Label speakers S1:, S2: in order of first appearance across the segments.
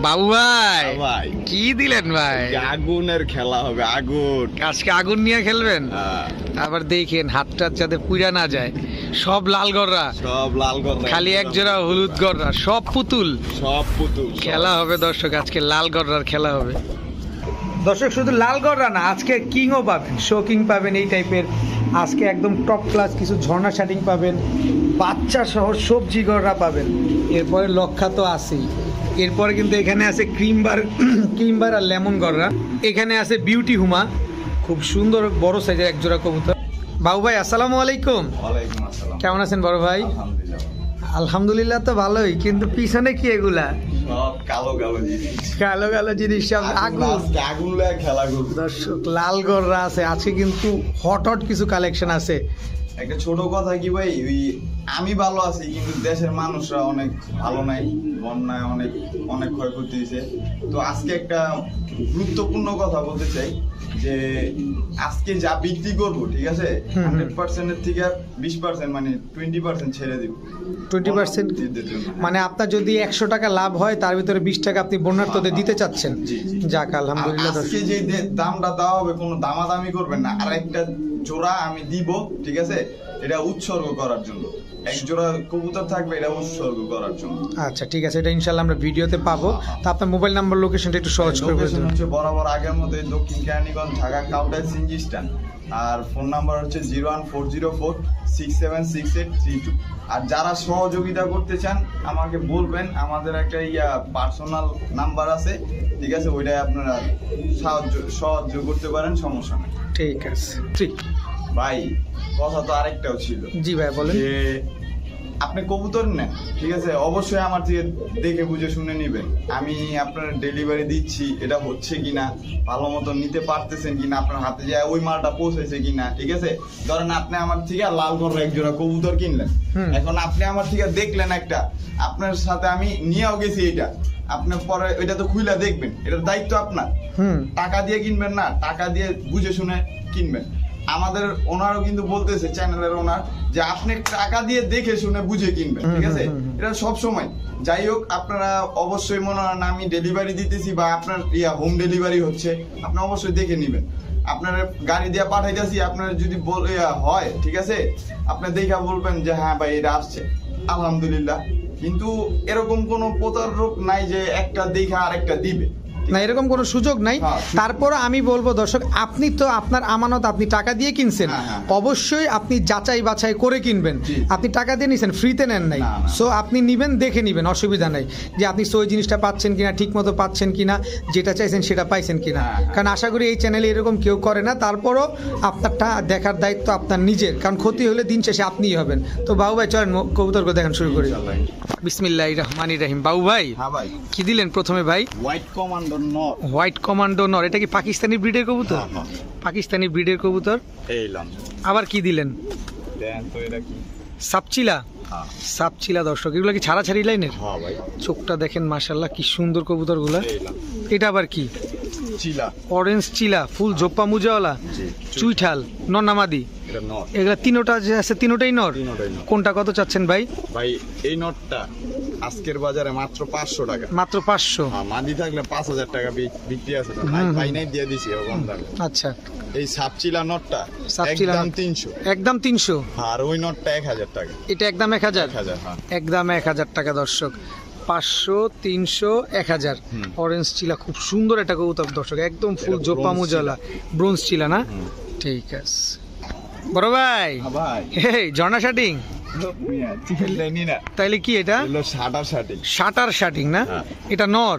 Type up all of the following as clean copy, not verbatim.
S1: বাবু ভাই
S2: ভাই
S1: কি দিলেন ভাই?
S2: আগুনের খেলা হবে, আগুন।
S1: আজকে আগুন নিয়ে খেলবেন? আবার দেখেন হাতটা যাতে পুড়া না যায়। সব লাল গররা,
S2: সব লাল গররা,
S1: খালি এক জোড়া হলুদ গররা, সব পুতুল।
S2: সব পুতুল
S1: খেলা হবে দর্শক, আজকে লাল গররার খেলা হবে দর্শক। শুধু লাল গররা না, আজকে কিংও পাবেন, শো কিং পাবেন, এই টাইপের। আজকে একদম টপ ক্লাস কিছু ঝর্ণা শাটিং পাবেন, বাচ্চা সহ সবজি গররা পাবেন। এরপরে লক্ষা তো আছেই। এরপরে কিন্তু এখানে আছে ক্রিমবার আর লেমন গররা। এখানে আছে বিউটি হুমা, খুব সুন্দর বড় সাইজের এক জোড়া কবুতর। বাবু ভাই আসসালামু আলাইকুম।
S2: ওয়ালাইকুম আসসালাম।
S1: কেমন আছেন বড় ভাই?
S2: আলহামদুলিল্লাহ।
S1: আলহামদুলিল্লাহ তো ভালোই, কিন্তু পিছনে কি এগুলা?
S2: সব কালো কালো জিনিস,
S1: কালো কালো জিনিস, সব আগুন।
S2: আগুন লাগে খেলা করব
S1: দর্শক লাল গররা আছে আজকে, কিন্তু হট হট কিছু কালেকশন আছে।
S2: একটা ছোট কথা কি ভাই, ওই আমি ভালো আছি কিন্তু দেশের মানুষরা অনেক ভালো নাই, বন্যায় অনেক অনেক ক্ষয়ক্ষতি হয়েছে। তো আজকে একটা গুরুত্বপূর্ণ কথা বলতে চাই যে আজকে যা বিক্রি করবো, ঠিক আছে, 100% এর থেকে 20% মানে 20% ছেড়ে দিব।
S1: 20% মানে আপনার যদি 100 টাকা লাভ হয়, তার ভিতরে 20 টাকা আপনি বন্যার্থদের দিতে চাচ্ছেন। যাক আলহামদুলিল্লাহ।
S2: আজকে যে দামটা দেওয়া হবে কোনো দামাদামি করবেন না। আর একটা জোড়া আমি দিব, ঠিক আছে, এটা উৎসর্গ করার জন্য। এক জোড়া কবুতর থাকবে, এটা উৎসর্গ করার জন্য।
S1: আচ্ছা ঠিক আছে, এটা ইনশাআল্লাহ আমরা ভিডিওতে পাবো। তো আপনার মোবাইল নাম্বার লোকেশনটা একটু সহজ করে বলুন।
S2: লোকেশন হচ্ছে বরাবর আগের মতো দক্ষিণ কেরানীগঞ্জ, ঢাকা কাউন্টার সিনজিস্টান। আর ফোন নাম্বার হচ্ছে 01404676832। আর যারা সহযোগিতা করতে চান আমাকে বলবেন, আমাদের একটা পার্সোনাল নাম্বার আছে, ঠিক আছে, ওইটাই আপনারা সাহায্য করতে পারেন, সমস্যা নেই।
S1: ঠিক আছে ঠিক
S2: ভাই কথা তো আরেকটাও ছিল।
S1: জি ভাই বলেন।
S2: যে আপনি কবুতর নেন, ঠিক আছে, অবশ্যই আমার থেকে দেখে বুঝে শুনে নিবেন। আমি আপনার ডেলিভারি দিচ্ছি, এটা হচ্ছে কিনা, ভালো মতো নিতে পারতেছেন কিনা, আপনার হাতে যায় ওই মালটা পৌঁছেছে কিনা, ঠিক আছে। ধরেন আপনি আমার থেকে লাল গররা এক জোড়া কবুতর কিনলেন, এখন আপনি আমার থেকে দেখলেন একটা, আপনার সাথে আমি নিয়েও গেছি, এটা আপনার পরে ওইটা তো খুইলা দেখবেন, এটার দায়িত্ব আপনার। টাকা দিয়ে কিনবেন না, টাকা দিয়ে বুঝে শুনে কিনবেন। আমাদের ওনারও কিন্তু বলতেছে, চ্যানেলের ওনার, যে আপনি টাকা দিয়ে দেখে শুনে বুঝে কিনবেন, ঠিক আছে, এটা সব সময়। যাই হোক, আপনারা অবশ্যই মনে হয় না আমি ডেলিভারি দিতেছি বা আপনার হোম ডেলিভারি হচ্ছে, আপনি অবশ্যই দেখে নিবেন। আপনার গাড়ি দিয়ে পাঠাইতেছি, আপনার যদি হয়, ঠিক আছে, আপনি দেখা বলবেন যে হ্যাঁ ভাই এটা আসছে, আলহামদুলিল্লাহ। কিন্তু এরকম কোনো প্রতারক নাই যে একটা দেখা আর একটা দিবে
S1: না, এরকম কোনো সুযোগ নাই। তারপর আমি বলবো দর্শক, আপনি তো আপনার আমানত, আপনি টাকা দিয়ে কিনছেন, অবশ্যই আপনি যাচাই বাছাই করে কিনবেন। আপনি টাকা দিয়ে নিছেন, ফ্রিতে নেন নাই। সো আপনি নিবেন, দেখে নিবেন, অসুবিধা নাই। যে আপনি সই জিনিসটা পাচ্ছেন কিনা, ঠিক মতো পাচ্ছেন কিনা, যেটা চাইছেন সেটা পাইছেন কিনা। কারণ আশা করি এই চ্যানেলে এরকম কেউ করে না। তারপরও আপনারটা দেখার দায়িত্ব আপনার নিজের, কারণ ক্ষতি হলে দিন শেষে আপনিই হবেন। তো বাবু ভাই চলেন কবুতরকে দেখান শুরু করি। বিসমিল্লাহির রহমানির রহিম। বাবু ভাই
S2: হ্যাঁ ভাই,
S1: কি দিলেন প্রথমে ভাই?
S2: হোয়াইট কমান্ডো নর।
S1: হোয়াইট কমান্ডো নর, এটা কি পাকিস্তানি ব্রিডের কবুতর? পাকিস্তানি ব্রিডের কবুতর।
S2: এইলাম।
S1: আবার কি দিলেন?
S2: দেন তো এটা কি?
S1: সাপচিলা। সাপচিলা দর্শক, এগুলো কি ছাড়াছাড়ি লাইনের?
S2: হ্যাঁ ভাই,
S1: চোখটা দেখেন মাশাআল্লাহ, কি সুন্দর কবুতরগুলো।
S2: এইলাম।
S1: এটা আবার কি?
S2: চিলা।
S1: অরেঞ্জ চিলা, ফুল জোপ্পা মুজাওয়ালা, চুইঠাল, নরনামাদি।
S2: এটা নর।
S1: এগুলা তিনোটা যে আছে, তিনোটাই নর।
S2: তিনোটাই নর।
S1: কোনটা কত চাচ্ছেন ভাই?
S2: ভাই এই নটটা আজকের বাজারে মাত্র 500 টাকা।
S1: মাত্র 500?
S2: মাদি থাকলে 5000 টাকা বিক্রি আছে, ভাই নাই দিয়ে দিছি কম দামে।
S1: আচ্ছা,
S2: এই সাপচিলা নটটা
S1: সাপচিলা
S2: একদম 300।
S1: একদম 300?
S2: আর ওই নটটা 1000 টাকা।
S1: এটা একদম 1000?
S2: 1000, হ্যাঁ।
S1: একদম 1000 টাকা দর্শক। 500, 300, 1000। অরেঞ্জ চিলা, খুব সুন্দর একটা কবুতর দর্শক, একদম ফুল জোপা মুজালা, ব্রোঞ্জ চিলা না? ঠিক আছে বড় ভাই।
S2: ভাই
S1: এই ঝর্ণা শাটিং তাইলে কি এটা? শাটার শাটিং না? এটা নর?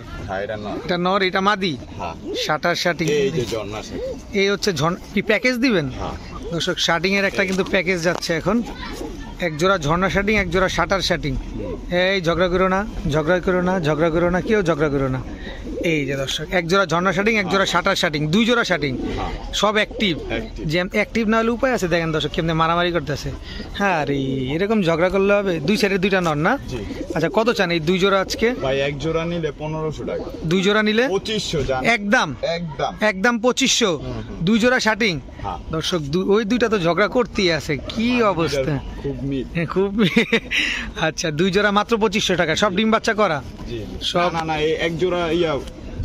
S1: এটা নর, এটা মাদি। Shutter shirting. এই হচ্ছে কি প্যাকেজ দিবেন দর্শক? শাটিং এর একটা কিন্তু প্যাকেজ যাচ্ছে এখন। এক জোড়া ঝর্ণা শাটিং, এক জোড়া শাটার শাটিং। এই ঝগড়া করো না, ঝগড়া করো না, ঝগড়া করো না, কেউ ঝগড়া করো না। এই যে দর্শক, এক জোড়া ঝর্ণা শাটিং, এক জোড়া শাটার শাটিং, 2 জোড়া শাটিং, সব অ্যাক্টিভ। যে অ্যাক্টিভ না হলে উপায় আছে? দেখেন দর্শক কেমনে মারামারি করতেছে। হ্যাঁ আরে এরকম ঝগড়া করলে হবে? 2 সাইডে 2টা নর না? আচ্ছা কত চান এই 2 জোড়া আজকে?
S2: ভাই এক জোড়া নিলে 1500 টাকা।
S1: 2 জোড়া নিলে
S2: 2500 জান।
S1: একদম
S2: একদম
S1: একদম 2500। 2 জোড়া শাটিং
S2: হ্যাঁ।
S1: দর্শক ওই দুইটা তো ঝগড়া করতেই আছে, কি অবস্থা।
S2: খুব মিট।
S1: খুব আচ্ছা, দুই জোড়া মাত্র 2500 টাকা, সব ডিম বাচ্চা করা।
S2: জি
S1: সব-
S2: না এই এক জোড়া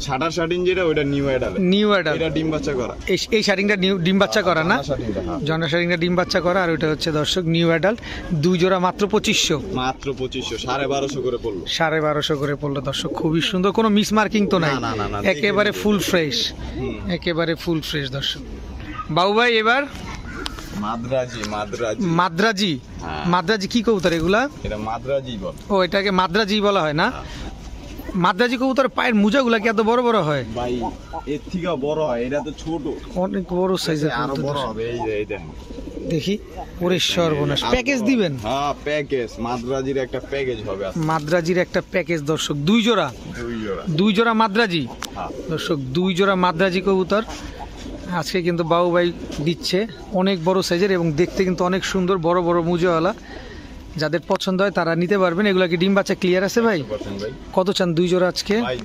S2: শাটার শাটিং যেটা ওটা নিউ অ্যাডাল।
S1: নিউ অ্যাডাল্ট,
S2: এটা ডিম বাচ্চা করা।
S1: এই শার্টিংটা ডিম বাচ্চা করা না?
S2: শাটিংটা, হ্যাঁ।
S1: জনা শার্টিংটা ডিম বাচ্চা করা, আর ওটা হচ্ছে দর্শক নিউ অ্যাডাল্ট। দুই জোড়া মাত্র 2500,
S2: মাত্র 2500, 1250 করে পড়লো।
S1: 1250 করে পড়লো দর্শক। খুবই সুন্দর, কোনো মিস মার্কিং তো নাই,
S2: না,
S1: একেবারে ফুল ফ্রেশ, একেবারে ফুল ফ্রেশ দর্শক। বাবু ভাই এবার
S2: মাদ্রাজি।
S1: মাদ্রাজি।
S2: হ্যাঁ।
S1: মাদ্রাজি কি কবুতর এগুলা?
S2: এটা মাদ্রাজি বল।
S1: ও, এটাকে মাদ্রাজি বলা হয় না? মাদ্রাজি কবুতর পায়ের মোজাগুলা কি এত বড় বড় হয়?
S2: ভাই এর থেকে বড় হয়, এটা তো ছোট।
S1: অনেক বড় সাইজের
S2: আরো
S1: কবুতর
S2: বড়
S1: দর্শক।
S2: হবে। এই যে এই দেখেন।
S1: দেখি, ওরে সর্বনাশ, প্যাকেজ দিবেন?
S2: হ্যাঁ, প্যাকেজ। মাদ্রাজির একটা প্যাকেজ হবে আজকে।
S1: মাদ্রাজির একটা প্যাকেজ দর্শক, দুই জোড়া
S2: দুই জোড়া।
S1: মাদ্রাজি।
S2: হ্যাঁ।
S1: দর্শক দুই জোড়া মাদ্রাজি কবুতর আজকে কিন্তু বাবু ভাই দিচ্ছে, অনেক বড় সাইজের এবং দেখতে কিন্তু অনেক সুন্দর, বড় বড় মুজোওয়ালা। যাদের পছন্দ হয় তারা নিতে পারবেন। এগুলা কি ডিম বাচ্চা ক্লিয়ার আছে ভাই?
S2: ভাই
S1: কত চান দুই জোড়া আজকে?
S2: ভাই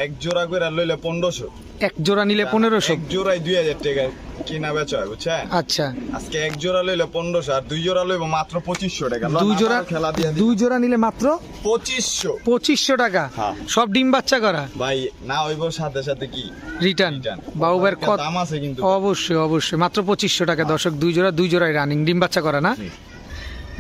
S2: এক জোড়া করে লইলে 1500,
S1: এক জোড়া নিলে 1500।
S2: এক জোড়ায় 2000 টাকা কিনা বেচা হয়, বুঝছেন?
S1: আচ্ছা,
S2: আজকে এক জোড়া লইলে 1500, আর দুই জোড়া লইব মাত্র 2500 টাকা।
S1: দুই জোড়া,
S2: খেলা দিয়ে
S1: দুই জোড়া নিলে মাত্র
S2: 2500
S1: টাকা।
S2: হ্যাঁ।
S1: সব ডিম বাচ্চা করা,
S2: ভাই না হইব সাথে সাথে কি
S1: রিটার্ন।
S2: Return।
S1: বাবু ভাইয়ের কত?
S2: দাম আছে কিন্তু।
S1: অবশ্যই মাত্র 2500 টাকা দর্শক। দুই জোড়াই রানিং ডিম বাচ্চা করা না?
S2: জি।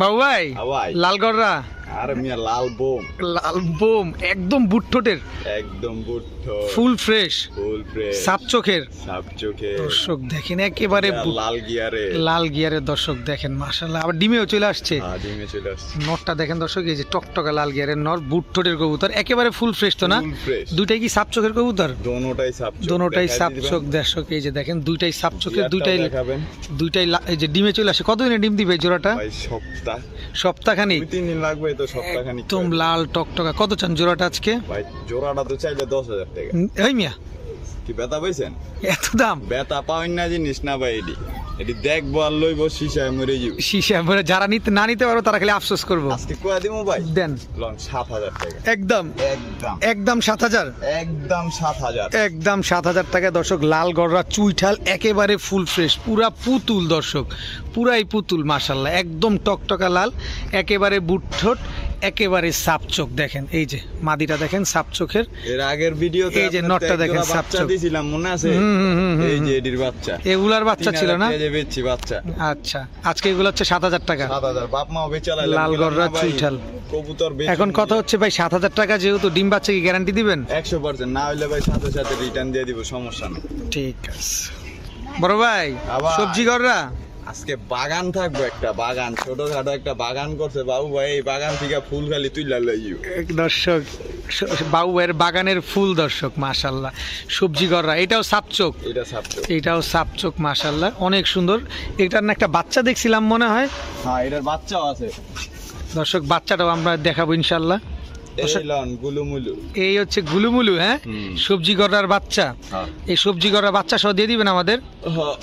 S1: বাবু ভাই
S2: ভাই
S1: লালগড়রা,
S2: আরে মিয়া লাল বোম,
S1: লাল বোম, একদম বুটঠোটের,
S2: একদম বুট্টো,
S1: ফুল ফ্রেশ,
S2: ফুল ফ্রেশ,
S1: সাপ চোখের
S2: সাপ চোখে,
S1: দর্শক দেখেন, একেবারে
S2: লাল গিয়ারে,
S1: লাল গিয়ারের দর্শক দেখেন, মাশাআল্লাহ। আবার ডিমেও চলে আসছে,
S2: ডিমে চলে আসছে।
S1: নটটা দেখেন দর্শক, এই যে টকটকা লাল গিয়ারের নর, বুটঠোটের কবুতর, একেবারে ফুল ফ্রেশ তো না?
S2: Full fresh.
S1: দুইটাই কি সাপ চোখের কবুতর?
S2: দোনোটাই সাপ চোখ।
S1: দোনোটাই
S2: দেখাই
S1: সাপ
S2: দিবেন?
S1: চোখ দর্শক, এই যে দেখেন দুইটাই সাপ চোখের,
S2: গিয়ারটাও
S1: দুইটাই
S2: দেখাবেন?
S1: এই যে ডিমে চলে আসে। কতদিনে ডিম দিবে এই জোড়াটা?
S2: ভাই
S1: সপ্তাহখানিক।
S2: 2-3 দিন লাগবে তো, সপ্তাহখানিক।
S1: একদম লাল টকটকা। কত চান জোড়াটা আজকে?
S2: ভাই জোড়াটা তো চাইলে 10,000 টাকা।
S1: এই মিয়া,
S2: কি বেতা পাইছেন?
S1: এত দাম?
S2: বেতা পাওয়েন না জিনিস না ভাই, এটি দেখবো আর লইব শিশায় মরে যাবো।
S1: শিশা মানে যারা নিতে পারো তারা খালি আফসোস করবো।
S2: আজকে কয়া দিমু ভাই?
S1: দেন
S2: লন 7,000 টাকা।
S1: একদম
S2: একদম
S1: একদম 7000,
S2: একদম 7,000।
S1: একদম 7000 টাকা দর্শক। লাল গড়রা চুইঠাল, একেবারে ফুল ফ্রেশ, পুরা পুতুল দর্শক, পুরাই পুতুল মাশাআল্লাহ, একদম টকটকা লাল, একেবারে বুটঠোট, একেবারে সাপ চোখ। দেখেন এই যে মাদিটা দেখেন সাপ চোখের।
S2: এর আগের ভিডিওতে
S1: এই যে নটটা দেখেন সাপ চোখ
S2: দিছিলাম, মনে আছে? এই যে এটির বাচ্চা,
S1: এগুলার বাচ্চা ছিল না?
S2: এই যে বেচছি বাচ্চা।
S1: আচ্ছা, আজকে এগুলো হচ্ছে 7000 টাকা।
S2: 7,000 বাপ মা বেচালাইলাম।
S1: লাল গড়রা চুইঠাল
S2: কবুতর বেচি।
S1: এখন কথা হচ্ছে ভাই 7000 টাকা যেহেতু, ডিম বাচ্চা কি গ্যারান্টি দিবেন?
S2: 100%। না হইলে ভাই সাথে সাথে রিটার্ন দিয়ে দিব, সমস্যা নেই।
S1: ঠিক আছে বড় ভাই।
S2: আবার
S1: সবজি গড়রা
S2: আজকে বাগান থাকবো, একটা বাগান, ছোটখাটো একটা বাগান করছে বাবু ভাই। এই বাগান থেকে ফুল খালি তুই লাইও
S1: দর্শক, বাবু ভাইয়ের বাগানের ফুল দর্শক মাশাআল্লাহ। সবজি গড়রা, এটাও সাপচোক,
S2: এটা সাপচোক,
S1: এটাও সাপচোক মাশাআল্লাহ, অনেক সুন্দর। এটার না একটা বাচ্চা দেখছিলাম মনে হয়।
S2: হ্যাঁ এটার বাচ্চাও আছে
S1: দর্শক, বাচ্চাটাও আমরা দেখাবো ইনশাআল্লাহ।
S2: এই লন গুলুমুলু।
S1: এই হচ্ছে গুলুমুলু, হ্যাঁ সবজি গড়ার বাচ্চা।
S2: হ্যাঁ।
S1: এই সবজি গড়ার বাচ্চা সহ দিয়ে দিবেন আমাদের?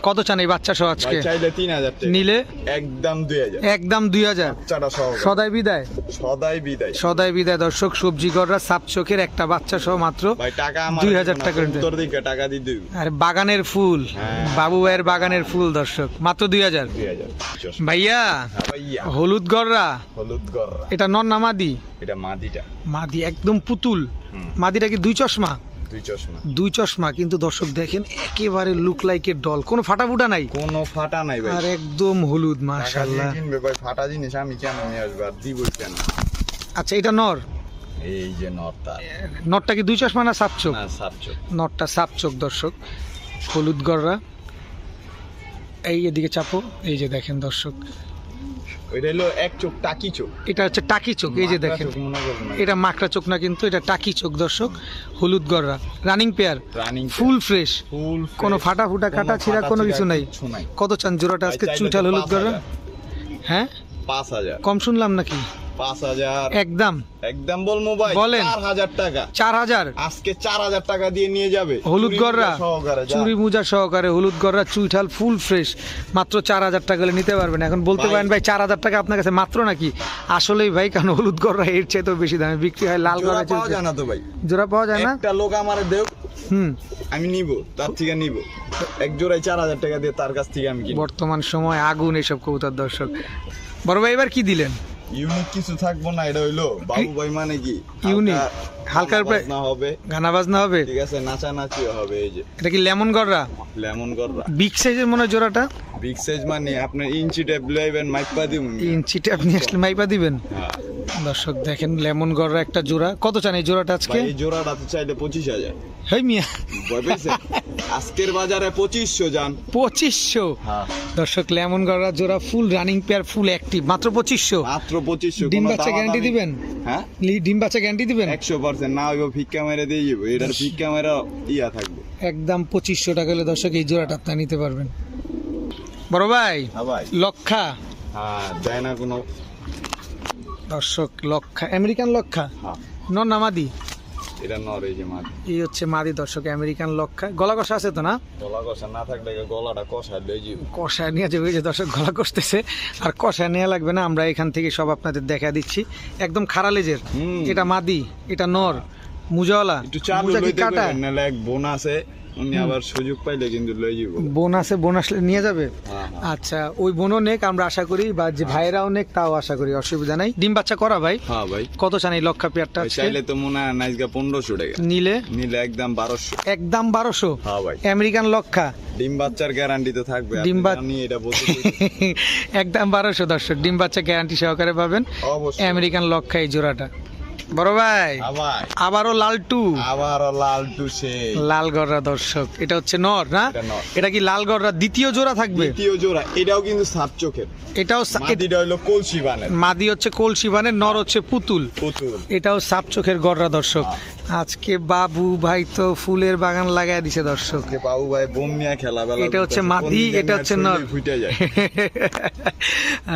S1: কত চান এই বাচ্চা সহ আজকে?
S2: ভাই চাইলে 3,000 টাকা,
S1: নিলে
S2: একদম 2,000।
S1: একদম 2000।
S2: বাচ্চাটা সহ
S1: সদাই বিদায়,
S2: সদাই বিদায়।
S1: সদাই বিদায় দর্শক। সবজি গড়রা সাপ চোখের একটা বাচ্চা সহ মাত্র
S2: ভাই টাকা আমার
S1: 2000 টাকা
S2: উত্তর দিকে টাকা দিয়ে দিই।
S1: আর বাগানের ফুল,
S2: হ্যাঁ।
S1: বাবু ভাইয়ের বাগানের ফুল দর্শক, মাত্র 2000।
S2: 2000।
S1: ভাইয়া
S2: ভাইয়া
S1: হলুদ গড়রা,
S2: হলুদ গররা,
S1: এটা নর না মাদি?
S2: এটা মাদিটা।
S1: মাদি একদম পুতুল। মাদিটা কি দুই চশমা?
S2: দুই চশমা,
S1: দুই চশমা, কিন্তু দর্শক দেখেন একেবারে লুক লাইকের ডল, কোনো ফাটা ফুটা নাই,
S2: কোনো ফাটা নাই ভাই।
S1: আর একদম হলুদ
S2: টাকা দিয়ে
S1: মাশাআল্লাহ।
S2: কিনবে ভাই, ফাটা জিনিস আমি কেন নিয়ে আসবো আর দিবই কেন?
S1: আচ্ছা, এটা নর?
S2: এই যে নরটা,
S1: নরটা কি দুই চশমা না সাপচোক?
S2: না সাপচোক।
S1: নরটা সাপচোক দর্শক, হলুদ গড়রা। এই এদিকে চাপো, এই যে দেখেন দর্শক,
S2: ওইটা হলো এক চোখ টাকি চোখ।
S1: এটা হচ্ছে টাকি চোখ, এই যে দেখেন,
S2: মাকড়া চোখ মনে করবেন না।
S1: এটা মাকড়া চোখ না, কিন্তু এটা টাকি চোখ দর্শক, হলুদ গড়রা, running pair,
S2: running
S1: full fresh,
S2: full
S1: কোনো ফাটা ফুটা কাটা ছিঁড়া কোনো কিছু নাই।
S2: কিছু নাই।
S1: কত চান জোড়াটা আজকে
S2: চাইলে তো
S1: চুইঠাল হলুদ
S2: 5,000
S1: গড়রা? হ্যাঁ
S2: 5,000।
S1: কম শুনলাম নাকি?
S2: 5,000
S1: একদম
S2: একদম বলবো ভাই,
S1: বলেন।
S2: 4,000 টাকা।
S1: 4,000
S2: আজকে 4,000 টাকা দিয়ে নিয়ে যাবে
S1: হলুদ
S2: চুরি
S1: গররা,
S2: মোজা সহকারে, যা।
S1: চুরি মোজা সহকারে হলুদ গররা চুইঠাল ফুল ফ্রেশ, মাত্র 4,000 টাকা হলে নিতে পারবেন। এখন বলতে
S2: ভাই।
S1: পারেন ভাই 4,000 টাকা আপনার কাছে মাত্র নাকি? আসলেই ভাই, কারণ হলুদ গররা এর চাইতেও বেশি দামে বিক্রি হয়। লাল
S2: জোড়া
S1: গররা
S2: পাওয়া যায় না তো ভাই,
S1: জোড়া পাওয়া যায় না।
S2: একটা লোক আমারে দেও,
S1: হুম,
S2: আমি নিব, তার থেকে নিব এক জোড়ায় 4,000 টাকা দিয়ে তার কাছ থেকে আমি কিনবো।
S1: বর্তমান সময় আগুন এসব কবুতর দর্শক। বড় ভাই এবার কি দিলেন?
S2: ইউনিক কিছু থাকবো না, এটা হইলো বাবু ভাই মানে কি
S1: ইউনিক, হালকার উপরে
S2: না হবে,
S1: গানা বাজনা হবে,
S2: ঠিক আছে, নাচানাচিও হবে। এই যে
S1: এটা কি লেমন গররা?
S2: লেমন গররা
S1: বিগ সাইজের মনে হয় জোড়াটা।
S2: বিগ সাইজ মানে আপনার ইঞ্চি ট্যাপ লইবেন, মাইপা দিবেন।
S1: ইঞ্চিটা আপনি আসলে মাইপা দিবেন।
S2: হ্যাঁ
S1: দর্শক দেখেন লেমন গররা একটা জোড়া, কত চান এই জোড়াটা আজকে?
S2: ভাই এই জোড়াটা তো চাইলে 25,000।
S1: হেই মিয়া,
S2: বুঝছেন আজকের বাজারে 2500 জান।
S1: 2500।
S2: হ্যাঁ
S1: দর্শক লেমন গররা জোড়া ফুল রানিং পেয়ার, ফুল অ্যাক্টিভ, মাত্র 2500।
S2: মাত্র 2500।
S1: ডিম
S2: কোনো
S1: বাচ্চা গ্যারান্টি
S2: দামাদামি-
S1: দিবেন?
S2: হ্যাঁ
S1: ডিম বাচ্চা গ্যারান্টি দিবেন?
S2: 100%। না হইব ফিক্কা মেরে দিয়ে যাবো, এটার ফিক্কা মেরা ইয়া থাকবে।
S1: একদম 2500 টাকা হলে দর্শক এই জোড়াটা আপনারা নিতে পারবেন। বড় ভাই
S2: হ্যাঁ ভাই,
S1: লক্ষা,
S2: হ্যাঁ দেয় না কোনো।
S1: দর্শক লক্ষা, আমেরিকান লক্ষা,
S2: হ্যাঁ
S1: নর নামাদি,
S2: এটা নর, এই যে মাছ
S1: এই হচ্ছে মাদি। দর্শক আমেরিকান লক্ষা, গলা কষা আছে তো না?
S2: গলা কষা না থাকলে গলাটা কষা লই যাবো।
S1: কষায় নিয়ে যাবে, যে দর্শক গলা কষতেছে, আর কষায় নেওয়া লাগবে না, আমরা এখান থেকে সব আপনাদের দেখা দিচ্ছি। একদম খাড়া লেজের,
S2: হুম।
S1: এটা মাদি, এটা নর, মুজাওয়ালা।
S2: একটু চালু
S1: মুজা কি
S2: লইতে
S1: কাটা?
S2: পারবেন, নাহলে এক বোন আছে, উনি আবার সুযোগ পাইলে কিন্তু লই যাবো।
S1: বোন আছে, বোন আসলে নিয়ে যাবে।
S2: হ্যাঁ, হ্যাঁ।
S1: আচ্ছা, ওই বোনও নেক, আমরা আশা করি, বা যে ভাইরাও নেক তাও আশা করি, অসুবিধা নাই। ডিম বাচ্চা করা ভাই?
S2: হ্যাঁ ভাই,
S1: কত চান এই লক্ষা পেয়ারটা আজকে?
S2: চাইলে তো মনে হয় নাইজগা 1500 টাকা,
S1: নিলে
S2: নিলে একদম 1200।
S1: একদম 1200।
S2: হ্যাঁ ভাই,
S1: আমেরিকান লক্ষা,
S2: ডিম বাচ্চার গ্যারান্টি তো থাকবে।
S1: ডিম
S2: আপনি
S1: বাচ-
S2: জানি এটা বলতে
S1: একদম 1200 দর্শক, ডিম বাচ্চা গ্যারান্টি সহকারে পাবেন।
S2: অবশ্যই।
S1: আমেরিকান লক্ষা এই জোড়াটা। বড় ভাই
S2: হ্যাঁ ভাই,
S1: আবারও লালটু,
S2: আবারও লাল টুসে
S1: লাল গররা দর্শক, এটা হচ্ছে নর না?
S2: এটা নর।
S1: এটা কি লাল গররা দ্বিতীয় জোড়া থাকবে?
S2: দ্বিতীয় জোড়া, এটাও কিন্তু সাপ চোখের।
S1: এটাও
S2: মাটিটা হইলো কলসি বানের
S1: মাদি হচ্ছে কলসি বানের, নর হচ্ছে পুতুল।
S2: পুতুল।
S1: এটাও সাপ চোখের গররা দর্শক। আজকে বাবু ভাই তো ফুলের বাগান লাগাই দিছে দর্শক।
S2: কে বাবু ভাই বোম নিয়ে খেলা বেলা
S1: এটা হচ্ছে
S2: করতেছে,
S1: মাদি,
S2: কোন দিকে
S1: এটা হচ্ছে
S2: শরীরে
S1: নর।
S2: ফুটে যায়।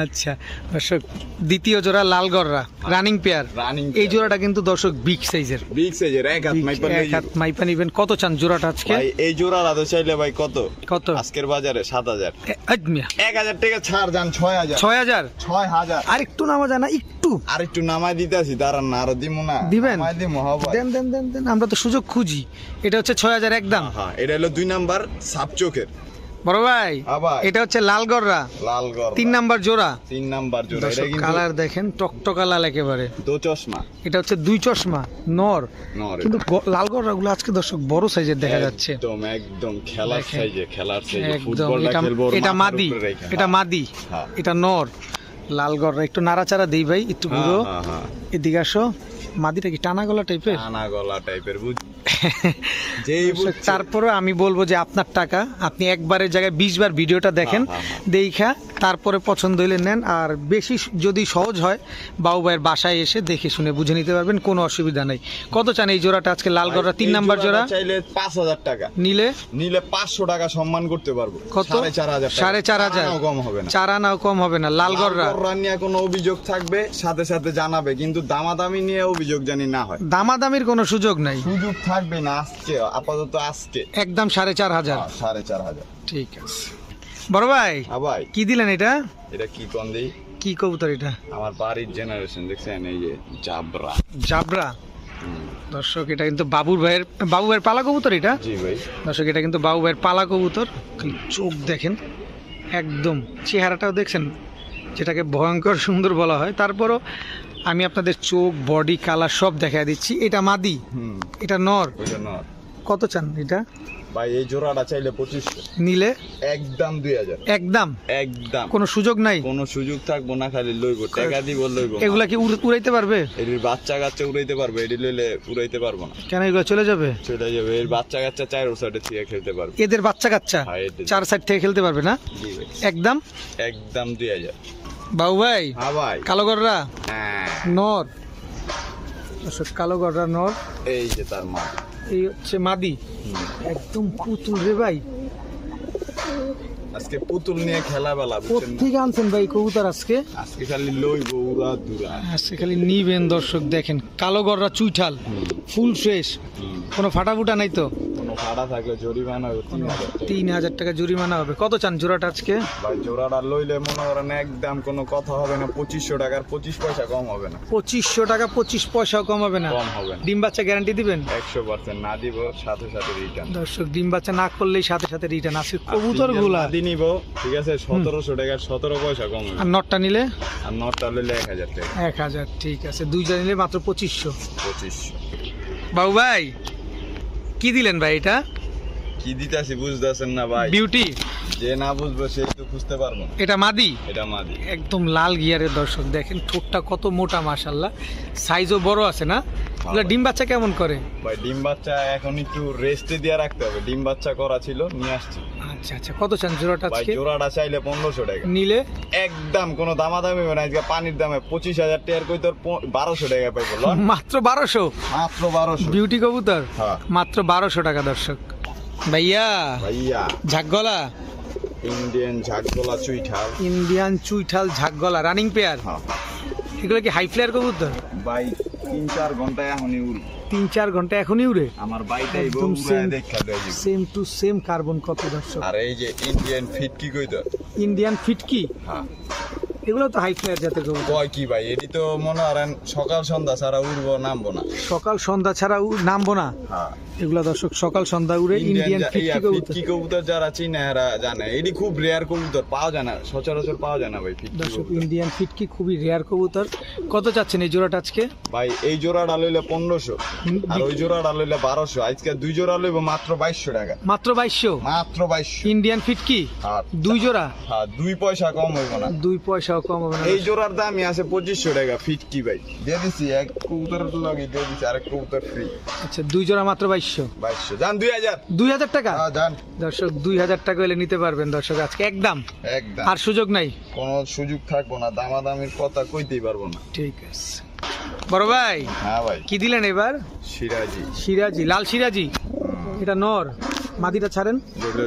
S1: আচ্ছা দর্শক, দ্বিতীয় জোড়া লাল গররা রানিং পেয়ার।
S2: রানিং
S1: এই জোড়াটা কিন্তু দর্শক বিগ সাইজের,
S2: বিগ সাইজের, এক হাত মাইপা
S1: এক
S2: লই
S1: হাত মাইপা নিবেন। কত চান জোড়াটা আজকে?
S2: ভাই এই জোড়াটা তো চাইলে ভাই কত
S1: কত?
S2: আজকের বাজারে 7,000।
S1: মিয়া
S2: 1,000 টাকা ছাড় যান, 6,000।
S1: 6,000।
S2: 6,000
S1: আর একটু নামা যায় না? একটু
S2: আর একটু নামাই দিতেছি, দাঁড়ান না, আরো দিমু না।
S1: দিবেন?
S2: নামাই দিমু, হ্যাঁ ভাই।
S1: দেন দেন দেন দেন, আমরা তো সুযোগ খুঁজি। এটা হচ্ছে 6,000 একদম।
S2: হ্যাঁ, এটা হলো 2 নাম্বার সাপ চোখের।
S1: বড় ভাই
S2: হ্যাঁ ভাই,
S1: এটা হচ্ছে লাল গররা,
S2: লাল গর
S1: 3 নাম্বার জোড়া।
S2: 3 নাম্বার জোড়া। এটা
S1: দর্শক
S2: কিন্তু
S1: কালার দেখেন, টকটকা লাল একেবারে।
S2: দো চশমা
S1: এটা হচ্ছে 2 চশমা নর,
S2: নর।
S1: কিন্তু লাল গররা গুলো আজকে দর্শক বড় সাইজের দেখা যাচ্ছে।
S2: একদম একদম খেলার
S1: দেখেন।
S2: সাইজে, খেলার সাইজে
S1: একদম।
S2: ফুটবলটা
S1: এটা
S2: খেলবো ওর
S1: এটা
S2: মাথার
S1: মাদি,
S2: উপরে রেখে।
S1: এটা মাদি,
S2: হ্যাঁ।
S1: এটা নর। লাল গররা একটু নাড়াচাড়া দেই ভাই, একটু
S2: হ্যাঁ,
S1: ঘুরো,
S2: হ্যাঁ, হ্যাঁ।
S1: এদিকে আসো। মাদিটা কি টানা গলা টাইপের?
S2: টানা গলা টাইপের, বুঝ যেই বুঝছে।
S1: তারপরে আমি বলবো যে আপনার টাকা, আপনি একবারের জায়গায় 20 বার ভিডিওটা দেখেন,
S2: হ্যাঁ, হ্যাঁ,
S1: দেখা তারপরে পছন্দ হইলে নেন। আর বেশি যদি সহজ হয় বাবু ভাইয়ের বাসায় এসে দেখে শুনে বুঝে নিতে পারবেন, কোনো অসুবিধা নাই। কত চান এই জোড়াটা আজকে লাল গররা 3
S2: এই
S1: নাম্বার জোড়া?
S2: জোড়াটা চাইলে 5,000 টাকা,
S1: নিলে
S2: নিলে 500 টাকা সম্মান করতে পারবো।
S1: কত?
S2: 4,500 টাকা।
S1: 4,500
S2: টাকাও কম হবে না।
S1: 4 আনাও কম হবে না। লাল গররা
S2: নিয়ে কোনো অভিযোগ থাকবে সাথে সাথে জানাবে, কিন্তু দামাদামি নিয়ে অভিযোগ জানি না হয়।
S1: দামাদামির কোনো সুযোগ নাই,
S2: সুযোগ থাকবে না আজকে, আপাতত আজকে
S1: একদম 4,500।
S2: 4,500।
S1: ঠিক আছে বড় ভাই,
S2: হ্যাঁ ভাই,
S1: কি দিলেন এটা?
S2: এটা কি কোন দেই?
S1: কি কবুতর এটা?
S2: আমার বাড়ির জেনারেশন দেখছেন, এই যে জাবরা।
S1: জাবরা।
S2: হুম,
S1: দর্শক এটা কিন্তু বাবু ভাইয়ের পালা কবুতর এটা।
S2: জি ভাই।
S1: দর্শক এটা কিন্তু বাবু ভাইয়ের পালা কবুতর। খালি চোখ দেখেন, একদম চেহারাটাও দেখছেন, যেটাকে ভয়ঙ্কর সুন্দর বলা হয়। তারপরও আমি আপনাদের চোখ, বডি, কালার সব দেখা দিচ্ছি। এটা মাদি,
S2: হুম,
S1: এটা নর।
S2: ওইটা নর।
S1: কত চান এটা?
S2: ভাই এই জোড়াটা চাইলে 2500,
S1: নিলে
S2: একদম 2,000।
S1: একদম,
S2: একদম
S1: কোনো সুযোগ নাই।
S2: কোনো সুযোগ থাকবো না, খালি লইব, টাকা দিব লইব।
S1: এগুলা কি উড়াইতে পারবে?
S2: এর বাচ্চা কাচ্চা উড়াইতে পারবে, এটি লইলে উড়াইতে পারবো না,
S1: কেন এগুলো চলে যাবে?
S2: চলে যাবে। এর বাচ্চা কাচ্চা 4 সাইডে থেকে খেলতে পারবে।
S1: এদের বাচ্চা কাচ্চা
S2: হ্যাঁ, এদের।
S1: 4 সাইড থেকে খেলতে পারবে না?
S2: জি ভাই,
S1: একদম
S2: একদম 2,000।
S1: বাবু ভাই
S2: হ্যাঁ ভাই,
S1: কালো গররা
S2: হ্যাঁ,
S1: নর। দর্শক কালো গররা নর,
S2: এই যে তার মা।
S1: এই হচ্ছে মাদি। একদম পুতুল রে ভাই,
S2: আজকে পুতুল নিয়ে খেলা বেলা বুঝছেন না?
S1: কোথেকে আনছেন ভাই কবুতর আজকে?
S2: আজকে খালি লইব উড়া দুরা।
S1: আজকে খালি নিবেন দর্শক দেখেন, কালো গররা চুইঠাল, ফুল ফ্রেশ, কোনো ফাটাফুটা নাই তো?
S2: কোনো ভাড়া থাকলে জরিমানা হবে 3000 টাকা।
S1: 3000 টাকা জরিমানা হবে। কত চান জোড়াটা আজকে?
S2: ভাই জোড়াটা লইলে মনে করেন একদম কোনো কথা হবে না, 2500 টাকার 25 পয়সা কম হবে না।
S1: 2500 টাকা 25 পয়সাও কম হবে না?
S2: কম হবে না।
S1: ডিম বাচ্চা গ্যারান্টি দিবেন?
S2: 100% না দিব সাথে সাথে রিটার্ন।
S1: দর্শক ডিম বাচ্চা না করলেই সাথে সাথে রিটার্ন। আজকে কবুতর গুলা
S2: দিন নিব, ঠিক আছে, 1700 টাকার 17 পয়সা কম হবে।
S1: আর নটটা নিলে?
S2: আর নটটা লইলে 1000 টাকা।
S1: 1000, ঠিক আছে। দুইটা নিলে মাত্র 2500।
S2: 2500।
S1: বাবু ভাই কি দিলেন ভাই এটা?
S2: কি দিতাছি বুঝতেছেন না ভাই?
S1: বিউটি।
S2: যে না বুঝবে সে তো বুঝতে পারবো না।
S1: এটা মাদি?
S2: এটা মাদি।
S1: একদম লাল গিয়ারের দর্শক দেখেন, ঠোঁটটা কত মোটা মাশাআল্লাহ, সাইজও বড় আছে না? এগুলা ডিম বাচ্চা কেমন করে?
S2: ভাই ডিম বাচ্চা এখন একটু রেস্টে দিয়ে রাখতে হবে, ডিম বাচ্চা করা ছিল নিয়ে আসছি।
S1: আচ্ছা আচ্ছা, কত চান জোড়াটা
S2: ভাই
S1: আজকে?
S2: জোড়াটা চাইলে 1500 টাকা।
S1: নিলে?
S2: একদম কোনো দামাদামি হবে না, আজকে পানির দামে 25000 টাকার কই তোর 1200 টাকা পাইবো।
S1: মাত্র 1200?
S2: মাত্র 1200।
S1: বিউটি কবুতর?
S2: হ্যাঁ।
S1: মাত্র 1200 টাকা দর্শক। ভাইয়া
S2: ভাইয়া
S1: ঝাকগলা
S2: ইন্ডিয়ান ঝাকগলা চুইঠাল।
S1: ইন্ডিয়ান চুইঠাল ঝাকগলা রানিং পেয়ার।
S2: হ্যাঁ
S1: এগুলো কি হাই ফ্লায়ার কবুতর?
S2: ভাই 3-4 ঘন্টায় এখনই উড়ি।
S1: 3-4 ঘন্টা এখনই উড়ে?
S2: আমার বাইটাই
S1: একদম
S2: উড়ায় দেখা দেয়।
S1: Same to same carbon copy দর্শক।
S2: আর এই যে ইন্ডিয়ান ফিট কি কই তো?
S1: ইন্ডিয়ান ফিটকি?
S2: হ্যাঁ।
S1: এগুলো তো হাই ফ্লায়ার জাতের কবুতর।
S2: কয় কি ভাই, এটি তো মনে করেন সকাল সন্ধ্যা ছাড়া উড়বো নামবো না।
S1: সকাল সন্ধ্যা ছাড়া নামবো না?
S2: হ্যাঁ।
S1: এগুলা দর্শক সকাল সন্ধ্যা উড়ে ইন্ডিয়ান ফিটকি কবুতর।
S2: ফিটকি কবুতর যারা চিনে এরা জানে, এটি খুব রেয়ার কবুতর, পাওয়া যায় না, সচরাচর পাওয়া যায় না ভাই ফিটকি
S1: দর্শক
S2: কবুতর।
S1: ইন্ডিয়ান ফিটকি খুবই রেয়ার কবুতর। কত চাচ্ছেন এই জোড়াটা আজকে?
S2: ভাই এই জোড়াটা লইলে 1500, আর ওই জোড়াটা লইলে 1200। আজকে দুই জোড়া লইব মাত্র 2200 টাকা।
S1: মাত্র 2200?
S2: মাত্র 2200।
S1: ইন্ডিয়ান ফিটকি
S2: আর
S1: দুই জোড়া?
S2: হ্যাঁ, 2 পয়সা কম হইব না।
S1: 2 পয়সাও কম হবে না?
S2: এই জোড়ার দামই আছে 2500 টাকা ফিটকি ভাই। দিয়ে দিছি এক কবুতর লগে দিয়ে দিছি আরেক কবুতর ফ্রি।
S1: আচ্ছা, দুই জোড়া মাত্র 2200?
S2: 2200 জান 2000।
S1: 2000 টাকা?
S2: হ্যাঁ জান।
S1: দর্শক 2000 টাকা হলে নিতে পারবেন দর্শক আজকে একদম?
S2: একদম।
S1: আর সুযোগ নাই?
S2: কোনো সুযোগ থাকবো না, দামাদামির কথা কইতেই পারবো না।
S1: ঠিক আছে বড় ভাই।
S2: হ্যাঁ ভাই।
S1: কি দিলেন এবার?
S2: সিরাজি।
S1: সিরাজি, লাল সিরাজি। এটা নর, মাদিটা ছাড়েন।
S2: যেটা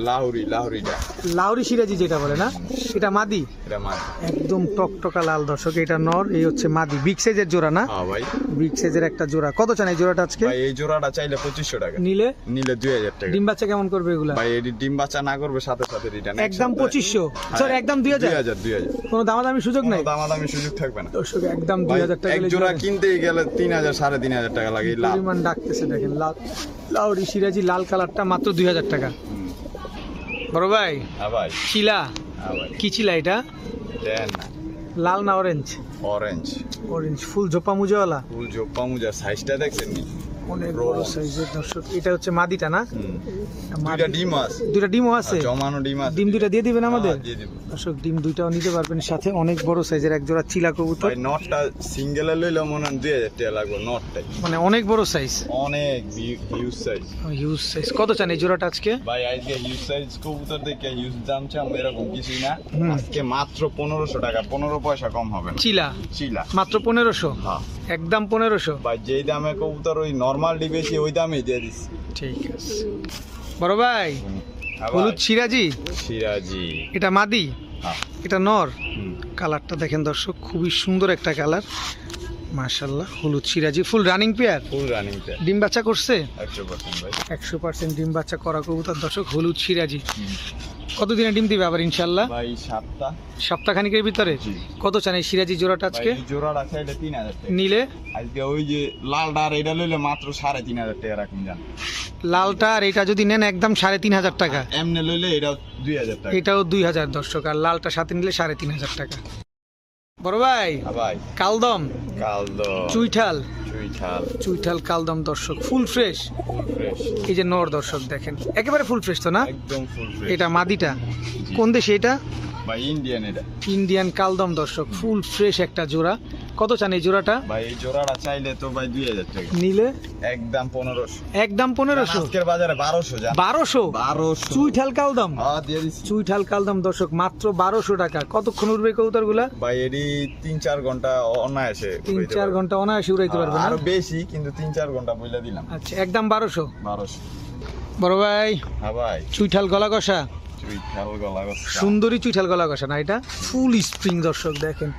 S2: লাহোরিটা
S1: লাউরি সিরাজি যেটা বলে না, এটা মাদি?
S2: এটা মাদি।
S1: একদম টকটকা লাল দর্শক, এটা নর, এই হচ্ছে মাদি। বিগ সাইজের জোড়া না?
S2: হ্যাঁ ভাই।
S1: বিগ সাইজের একটা জোড়া। কত চান এই জোড়াটা আজকে?
S2: ভাই এই জোড়াটা চাইলে 2500 টাকা।
S1: নিলে?
S2: নিলে 2000 টাকা।
S1: ডিম বাচ্চা কেমন করবে এগুলা?
S2: ভাই এটি ডিম বাচ্চা না করবে সাথে সাথে রিটার্ন।
S1: একদম 2500? স্যার একদম 2000?
S2: 2000।
S1: কোনো দামাদামি সুযোগ নাই?
S2: দামাদামি সুযোগ থাকবে না
S1: দর্শক একদম
S2: ভাই।
S1: 2000 টাকা
S2: এক জোড়া কিনতেই গেলে 3000 3500 টাকা লাগে। লাভ
S1: পরিমাণ ডাকতেছে দেখেন। লাউরি সিরাজি লাল কালারটা মাত্র 2000 টাকা। বড় ভাই
S2: হ্যাঁ ভাই।
S1: চিলা?
S2: হ্যাঁ ভাই।
S1: কি চিলা এটা?
S2: দেন না।
S1: লাল না অরেঞ্জ?
S2: অরেঞ্জ।
S1: অরেঞ্জ, ফুল ঝোপা মুজাওয়ালা।
S2: ফুল জোপা মুজা, সাইজটা দেখছেন নি?
S1: অনেক বড় সাইজের দর্শক। এটা হচ্ছে মাদিটা না? মাদি।
S2: দুইটা ডিম আছে।
S1: দুইটা ডিমও আছে?
S2: জমানো ডিম আছে।
S1: ডিম দুইটা দিয়ে দিবেন আমাদের?
S2: হ্যাঁ, দিয়ে দিব।
S1: দর্শক ডিম দুইটাও নিতে পারবেন সাথে। অনেক বড় সাইজের এক জোড়া চিলা কবুতর।
S2: ভাই নটটা সিঙ্গেলে লইলে মনে হয় 2000 টাকা লাগবে নটটাই।
S1: মানে অনেক বড় সাইজ,
S2: অনেক হিউজ সাইজ।
S1: Huge size. কত চান এই জোড়াটা আজকে?
S2: ভাই আজকে হিউজ সাইজ কবুতর দেখে হিউজ দাম চাম এরকম কিছুই না। আজকে মাত্র 1500 টাকা, 15 পয়সা কম হবে না।
S1: চিলা
S2: চিলা
S1: মাত্র 1500?
S2: হ্যাঁ
S1: একদম 1500?
S2: ভাই যেই দামে কবুতর ওই নরমাল ডি বেশি ওই দামই দিয়ে দিস।
S1: ঠিক আছে বড় ভাই।
S2: হ্যাঁ ভাই।
S1: হলুদ সিরাজি?
S2: সিরাজি।
S1: এটা মাদি?
S2: হ্যাঁ।
S1: এটা নর?
S2: হুম।
S1: কালারটা দেখেন দর্শক, খুবই সুন্দর একটা কালার মাশাআল্লাহ। হলুদ সিরাজি, full running pair?
S2: Full running তে
S1: ডিম বাচ্চা করছে?
S2: 100% ভাই।
S1: 100% ডিম বাচ্চা করা কবুতর দর্শক, হলুদ সিরাজি। কতদিনে ডিম দিবে আবার ইনশাআল্লাহ?
S2: ভাই 7টা।
S1: সপ্তাহখানিকের ভিতরে?
S2: জি।
S1: কত চান এই সিরাজি জোড়াটা আজকে?
S2: ভাই জোড়াটা চাইলে 3000 টাকা।
S1: নিলে?
S2: আজকে ওই যে লালটা আর এটা লইলে মাত্র 3500 টাকা রাখুন জান।
S1: লালটা আর এটা যদি নেন একদম 3500 টাকা।
S2: এমনি লইলে এটা 2000 টাকা।
S1: এটাও 2000 দর্শক, আর লালটা সাথে নিলে 3500 টাকা। বড় ভাই
S2: হ্যাঁ ভাই।
S1: কালদম
S2: কালদো।
S1: চুইঠাল?
S2: চুইঠাল।
S1: চুইঠাল কালদম দর্শক, ফুল ফ্রেশ।
S2: Full fresh.
S1: এই যে নর দর্শক দেখেন, একেবারে ফুল ফ্রেশ তো না?
S2: একদম ফুল ফ্রেশ।
S1: এটা মাদিটা? কোন দেশে এটা?
S2: ভাই ইন্ডিয়ান এটা।
S1: ইন্ডিয়ান কালদম দর্শক, ফুল ফ্রেশ একটা জোড়া। কত চান এই জোড়াটা?
S2: ভাই এই জোড়াটা চাইলে তো ভাই 2000 টাকা।
S1: নিলে?
S2: একদম 1500।
S1: একদম 1500?
S2: আজকের বাজারে 1200 জান।
S1: 1200?
S2: 1200।
S1: চুইঠাল কালদম?
S2: হ্যাঁ দিয়ে দিছি।
S1: চুইঠাল কালদম দর্শক মাত্র 1200 টাকা। কতক্ষণ উঠবে কবুতর গুলা?
S2: ভাই এডি 3-4 ঘন্টা অনায়াসে।
S1: 3-4 ঘন্টা অনায়াসে উড়াইতে পারবে না?
S2: আরো বেশি, কিন্তু 3-4 ঘন্টা বইলা দিলাম।
S1: আচ্ছা একদম 1200?
S2: 1200।
S1: বড় ভাই
S2: হ্যাঁ ভাই।
S1: চুইঠাল গলা কষা?
S2: চুইঠাল গলা কষা।
S1: সুন্দরী চুইঠাল গলা কষা না এটা? ফুল স্প্রিং দর্শক দেখেন,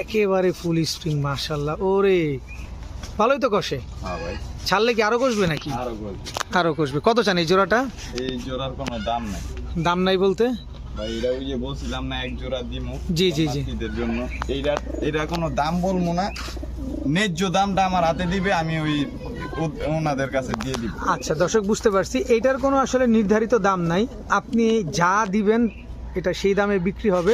S1: একেবারে ফুল স্প্রিং, মাশাআল্লাহ। ওরে ভালোই তো কষে।
S2: হ্যাঁ ভাই,
S1: ছাড়লে কি আরো কষবে নাকি?
S2: আরো বলছি,
S1: আরো কষবে। কত চান এই জোড়াটা?
S2: এই জোড়ার কোনো দাম নাই
S1: দাম নাই বলতে?
S2: ভাই, এটা ওই যে বলছিলাম না এক জোড়া দিমু
S1: জি, জি, জি।
S2: ঈদের জন্য, এটা কোনো দাম বলবো না, ন্যায্য দামটা আমার হাতে দিবে, আমি ওই ওনাদের কাছে দিয়ে দিব।
S1: আচ্ছা দর্শক, বুঝতে পারছি। এইটার কোনো আসলে নির্ধারিত দাম নাই, আপনি যা দিবেন এটা সেই দামে বিক্রি হবে,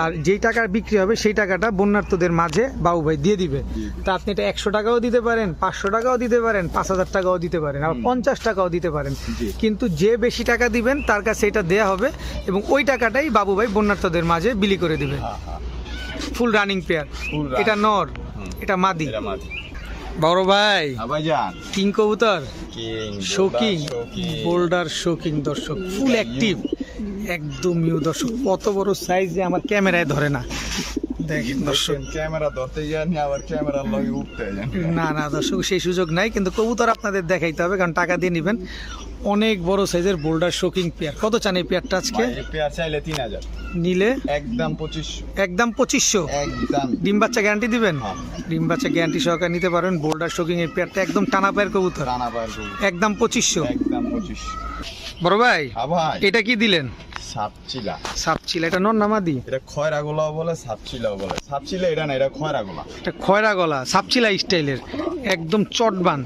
S1: আর যেই টাকার বিক্রি হবে সেই টাকাটা বন্যার্থদের মাঝে বাবু ভাই দিয়ে দিবে। তা আপনি এটা 100 টাকাও দিতে পারেন, 500 টাকাও দিতে পারেন, 5000 টাকাও দিতে পারেন, আবার 50 টাকাও দিতে পারেন, কিন্তু যে বেশি টাকা দিবেন তার কাছে এটা দেয়া হবে এবং ওই টাকাটাই বাবু ভাই বন্যার্থদের মাঝে বিলি করে দিবে। ফুল রানিং পেয়ার। এটা নর, এটা মাদি।
S2: এটা মাঝে
S1: বড় ভাই
S2: ভাইজান,
S1: কিং কবুতর,
S2: কিং
S1: শোকিং, বোল্ডার শোকিং দর্শক, ফুল অ্যাক্টিভ, একদম নিউ দর্শক। কত বড় সাইজ যে আমার ক্যামেরায় ধরে না, দেখেন দর্শক।
S2: ক্যামেরা ধরতে জানি, আবার ক্যামেরার লগে উঠতে জানি
S1: না না দর্শক, সেই সুযোগ নাই, কিন্তু কবুতর আপনাদের দেখাইতে হবে, কারণ টাকা দিয়ে নেবেন। অনেক বড় সাইজের বোল্ডার শোকিং পেয়ার। কত চান এই পেয়ারটা আজকে?
S2: এই পেয়ার চাইলে 3000,
S1: নিলে
S2: একদম 2500,
S1: একদম 2500।
S2: একদম
S1: ডিম বাচ্চা গ্যারান্টি দিবেন?
S2: হ্যাঁ।
S1: ডিম বাচ্চা গ্যারান্টি সহকারে নিতে পারেন। বোল্ডার শোকিং এর পেয়ারটা একদম টানা পায়ের কবুতর,
S2: রানা পায়ের গরু,
S1: একদম 2500।
S2: একদম 2500।
S1: বড় ভাই
S2: ভাই,
S1: এটা কি দিলেন?
S2: সাপচিলা।
S1: সাপচিলা, এটা নর না মাদি?
S2: এটা খয়রা গোলাও বলে, সাপচিলাও বলে। সাপচিলা এটা না, এটা খয়রা গোলা।
S1: এটা খয়রা গলা সাপচিলা স্টাইলের, একদম চটবান,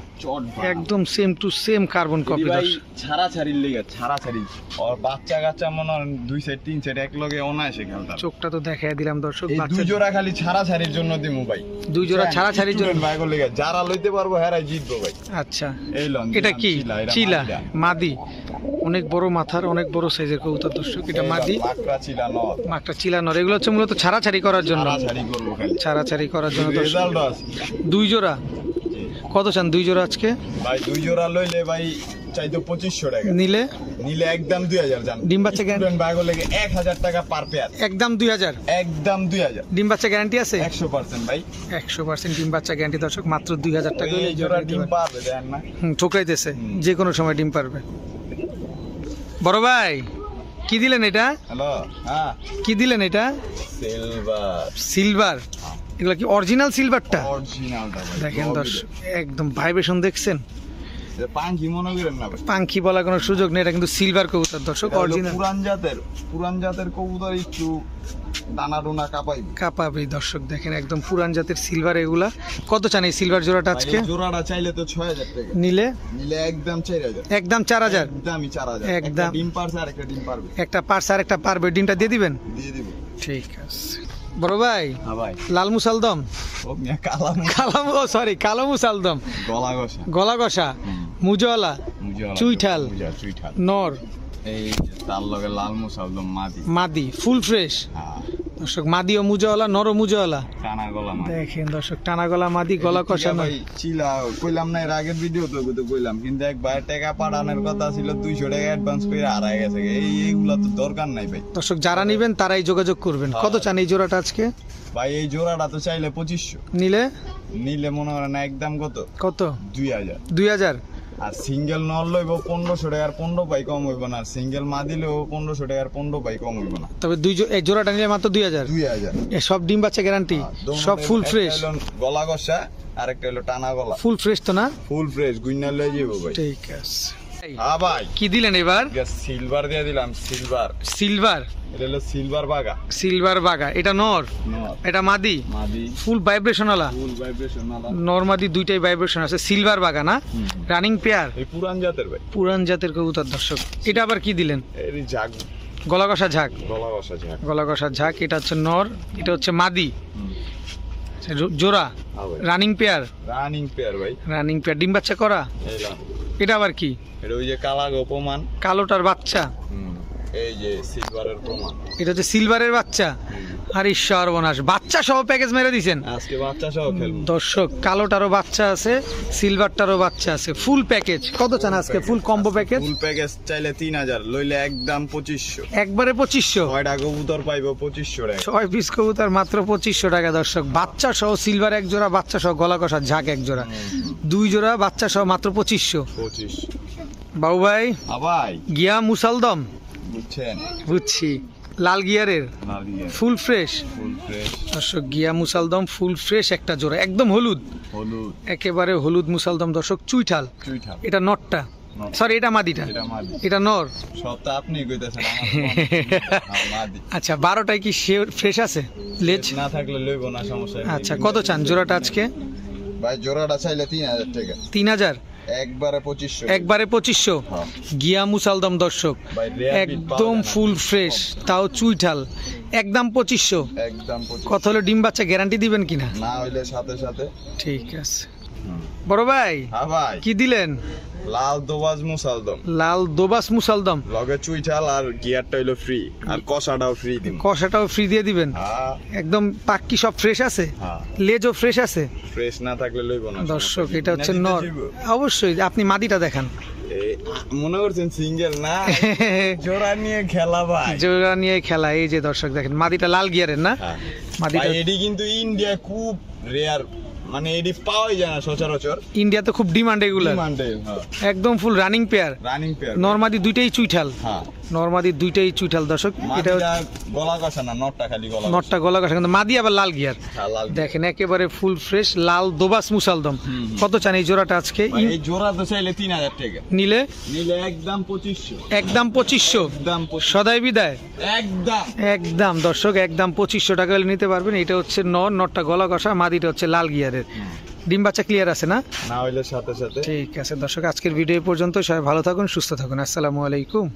S1: একদম same to same carbon copy.
S2: ভাই ছাড়াছাড়ির লেগে, ছাড়াছাড়ি ওর বাচ্চা কাচ্চা মনে হয় 2 সেট 3 সেট এক লগে অনায়াসে খেলতাম।
S1: চোখটা তো দেখাই দিলাম দর্শক।
S2: এই
S1: বাচ্চা
S2: দুই জোড়া খালি ছাড়াছাড়ির জন্য দিমু ভাই,
S1: দুই জোড়া ছাড়াছাড়ির জন্য।
S2: ভাই গো লেগে যারা লইতে পারবো হেরাই জিতবো ভাই।
S1: আচ্ছা,
S2: এই লন,
S1: এটা কি? চিলা
S2: মাদিটা।
S1: মাদি, অনেক বড় মাথার, অনেক বড় সাইজের কবুতর দর্শক। এটা
S2: এই লন,
S1: মাদি,
S2: মাকড়া চিলা নর,
S1: মাকটা চিলা নর। এগুলো হচ্ছে মূলত ছাড়াছাড়ি করার জন্য,
S2: ছাড়াছাড়ি করবো খালি।
S1: ছাড়াছাড়ি করার জন্য দর্শক।
S2: রেজাল্ট আছে
S1: দুই জোড়া কত চান? দুই জোড়া আজকে
S2: ভাই, দুই জোড়া লইলে ভাই চাইতো 2500 টাকা,
S1: নিলে
S2: নিলে একদম 2000 জান।
S1: ডিম বাচ্চা
S2: স্টুডেন্ট ভাই গো লেগে 1000 টাকা পার পেয়ার,
S1: একদম 2000।
S2: একদম 2000।
S1: ডিম বাচ্চা গ্যারান্টি আছে?
S2: 100% ভাই,
S1: 100% ডিম বাচ্চা গ্যারান্টি দর্শক। মাত্র 2000 টাকা হলে
S2: এই জোড়া ডিম পারবে দেন না।
S1: ঠোকরাইতেছে, যে কোনো সময় ডিম পারবে। বড় ভাই কি দিলেন এটা?
S2: হ্যালো, হ্যাঁ,
S1: কি দিলেন এটা?
S2: Silver,
S1: silver. এগুলো কি অরিজিনাল সিলভারটা?
S2: অরিজিনালটা ভাই।
S1: দেখেন দর্শক, একদম ভাইব্রেশন দেখছেন?
S2: এটা পাঙ্কি মনে করেন না ভাই,
S1: পাঙ্খি বলার কোনো সুযোগ নেই, এটা কিন্তু সিলভার কবুতর দর্শক,
S2: এটা হলো
S1: অরিজিনাল।
S2: পুরান জাতের কবুতর, একটু দানা ডোনা কাপাইবে।
S1: কাপাবে দর্শক, দেখেন একদম পুরান জাতের সিলভার। এগুলা কত চান এই সিলভার জোড়াটা আজকে?
S2: ভাই, এই জোড়াটা চাইলে তো 6000 টাকা,
S1: নিলে
S2: নিলে একদম 4000,
S1: একদম 4000।
S2: একদমই 4000।
S1: একদম।
S2: একটা ডিম পারছে আর একটা ডিম পারবে,
S1: একটা পার্স আর একটা পারবে, ডিমটা দিয়ে দিবেন?
S2: দিয়ে দিব।
S1: ঠিক আছে। বড় ভাই
S2: হ্যাঁ ভাই,
S1: লাল মুসালদম,
S2: ও মিয়া কালাম,
S1: কালাম, ও সরি কালো মুসালদম,
S2: গলা ঘষা,
S1: গলা কষা, মুজওয়ালা,
S2: মুজালা,
S1: চুইঠাল,
S2: চুইঠাল।
S1: নর,
S2: এই যে তার লগে লাল মুসালদম মাদি।
S1: মাদি, ফুল ফ্রেশ
S2: হ্যাঁ,
S1: দর্শক। মাদি ও মুজওয়ালা, নর ও মুজওয়ালা।
S2: টানা গলা মাদি।
S1: দেখেন দর্শক, টানা গলা মাদি, গলা কষা না।
S2: ভাই চিলা কইলাম না এর আগের ভিডিও তো কইলাম, কিন্তু একবার টাকা পাঠানোর কথা ছিল, 200 টাকা অ্যাডভান্স করে হারায় গেছে। এইগুলা তো দরকার নাই ভাই।
S1: দর্শক যারা নিবেন তারাই যোগাযোগ করবেন। কত চান এই জোড়াটা আজকে?
S2: ভাই এই জোড়াটা তো চাইলে 2500,
S1: নিলে
S2: নিলে মনে হয় না একদম কত,
S1: কত?
S2: 2000।
S1: 2000।
S2: আর সিঙ্গেল নল লইব 1500 টাকার 15 পাই কম হইব না, আর সিঙ্গেল মা দিলেও 1500 টাকার 15 পাই কম হইব না।
S1: তবে এই জোড়াটা নিলে মাত্র 2000।
S2: 2000।
S1: এ সব ডিম বাচ্চা গ্যারান্টি, সব ফুল ফ্রেশ।
S2: গলা কষা আর একটা হলো টানা গলা,
S1: ফুল ফ্রেশ তো না?
S2: ফুল ফ্রেশ, গুইনা লই যাবো ভাই।
S1: ঠিক আছে।
S2: হ্যাঁ ভাই,
S1: কি দিলেন এবার?
S2: সিলভার দিয়ে দিলাম, সিলভার।
S1: সিলভার,
S2: এটা হলো সিলভার বাগা,
S1: সিলভার বাগা। এটা নর,
S2: নর,
S1: এটা মাদি,
S2: মাদি,
S1: ফুল ভাইব্রেশন ওয়ালা।
S2: ফুল ভাইব্রেশন আলা,
S1: নর মাদি দুইটাই ভাইব্রেশন আছে। সিলভার বাগা না? রানিং পেয়ার,
S2: এই পুরান জাতের ভাই।
S1: পুরান জাতের কবুতর দর্শক। এটা আবার কি দিলেন?
S2: এই ঝাক,
S1: গলা কষা ঝাঁক,
S2: গলা কষা ঝাক।
S1: গলা কষা ঝাঁক। এটা হচ্ছে নর, এটা হচ্ছে মাদি, জোড়া,
S2: হ্যাঁ ভাই,
S1: রানিং পেয়ার,
S2: রানিং পেয়ার ভাই।
S1: রানিং পেয়ার, ডিম বাচ্চা করা।
S2: এই লাও,
S1: এটা আবার কি?
S2: এটা ওই যে কালা গোপমান,
S1: কালোটার বাচ্চা।
S2: এই যে সিলভারের প্রমাণ।
S1: এটা হচ্ছে সিলভারের বাচ্চা। আর সর্বনাশ, বাচ্চা সহ প্যাকেজ মেরে দিছেন
S2: আজকে বাচ্চা সহ খেলবো
S1: দর্শক। কালোটারও বাচ্চা আছে, সিলভারটারও বাচ্চা আছে, ফুল প্যাকেজ। কত চান আজকে ফুল কম্বো প্যাকেজ?
S2: ফুল প্যাকেজ চাইলে 3000, লইলে একদম 2500।
S1: একবারে 2500।
S2: 6টা কবুতর পাইবো 2500 টাকা।
S1: 6 পিস কবুতর মাত্র 2500 টাকা দর্শক। বাচ্চা সহ সিলভার এক জোড়া, বাচ্চা সহ গলা কষা ঝাঁক এক জোড়া, 2 জোড়া বাচ্চা সহ মাত্র 2500।
S2: 25।
S1: বাবু ভাই
S2: ভাই
S1: গিয়া মুসালদম,
S2: বুঝছেন?
S1: বুঝছি। লাল গিয়ারের
S2: লাল গিয়ার,
S1: ফুল ফ্রেশ
S2: ফুল ফ্রেশ,
S1: দর্শক, গিয়া মুসালদম ফুল ফ্রেশ একটা জোড়া, একদম হলুদ,
S2: হলুদ,
S1: একেবারে হলুদ মুসালদম দর্শক, চুইঠাল।
S2: চুইঠাল।
S1: এটা নটটা,
S2: নট।
S1: সরি এটা মাদিটা,
S2: এটা মাদি।
S1: এটা নর।
S2: সব তো আপনি কইতেছেন, আমার মাদি।
S1: আচ্ছা 12টায় কি ফ্রেশ আছে লেজ?
S2: না থাকলে লইব না, সমস্যা নেই।
S1: আচ্ছা কত চান জোড়াটা আজকে?
S2: ভাই জোড়াটা চাইলে 3000 টাকা।
S1: 3000,
S2: একবারে 2500।
S1: একবারে 2500।
S2: হ্যাঁ।
S1: গিয়া মুসালদম দর্শক,
S2: ভাই রেয়ার বিট পাওয়া
S1: একদম
S2: যায় না।
S1: ফুল ফ্রেশ, তাও চুইঠাল, একদম 2500।
S2: একদম 2500।
S1: কত হলো ডিম বাচ্চা গ্যারান্টি দিবেন কিনা?
S2: না হইলে সাথে সাথে।
S1: ঠিক আছে বড় ভাই,
S2: হ্যাঁ ভাই,
S1: কি দিলেন?
S2: লাল দোবাজ মুসালদম,
S1: লাল দোবাস মুসালদম,
S2: লগে চুইঠাল, আর গিয়ারটা হইলো ফ্রি, আর কষাটাও ফ্রি দিন।
S1: কষাটাও ফ্রি দিয়ে দিবেন।
S2: হ্যাঁ
S1: একদম পাক্কি সব ফ্রেশ আছে,
S2: হ্যাঁ,
S1: লেজও ফ্রেশ আছে।
S2: ফ্রেশ না থাকলে লইব না।
S1: দর্শক এটা হচ্ছে
S2: না দিতে
S1: নর,
S2: যাইবো?
S1: অবশ্যই। আপনি মাদিটা দেখান।
S2: এই, মনে করছেন সিঙ্গেল না, জোড়া নিয়ে খেলা ভাই।
S1: জোড়া নিয়ে খেলা। এই যে দর্শক দেখেন মাদিটা লাল গিয়ারের না,
S2: হ্যাঁ।
S1: মাদিটা
S2: ভাই এডি কিন্তু ইন্ডিয়া খুব রেয়ার, মানে এডি পাওয়াই যায় না সচরাচর।
S1: ইন্ডিয়াতে খুব ডিমান্ড এগুলা,
S2: ডিমান্ডে, হ্যাঁ,
S1: একদম full running pair.
S2: Running pair.
S1: নরমাদি দুইটাই চুইঠাল,
S2: হ্যাঁ,
S1: নরমাদি দুইটাই চুইঠাল দর্শক। এটা
S2: মাদিটা গলা কষা না, নটটা খালি গলা কষা।
S1: নটটা গলা কষা, কিন্তু মাদি আবার লাল গিয়ার।
S2: হ্যাঁ, লাল।
S1: দেখেন একেবারে ফুল ফ্রেশ লাল দোবাস মুসালদম। কত চান এই জোড়াটা আজকে?
S2: ভাই, এই জোড়া তো চাইলে 3000 টাকা।
S1: নিলে
S2: নিলে একদম 2500।
S1: একদম 2500,
S2: একদম 2500।
S1: সদাই বিদায়।
S2: একদম।
S1: একদম দর্শক, একদম 2500 টাকা হলে নিতে পারবেন। এটা হচ্ছে নটটা গলা কষা, মাদিটা হচ্ছে লাল গিয়ারের। ডিম বাচ্চা ক্লিয়ার আছে না?
S2: না হইলে সাথে সাথে।
S1: ঠিক আছে দর্শক, আজকের ভিডিও পর্যন্ত। সবাই ভালো থাকুন, সুস্থ থাকুন। আসসালামু আলাইকুম।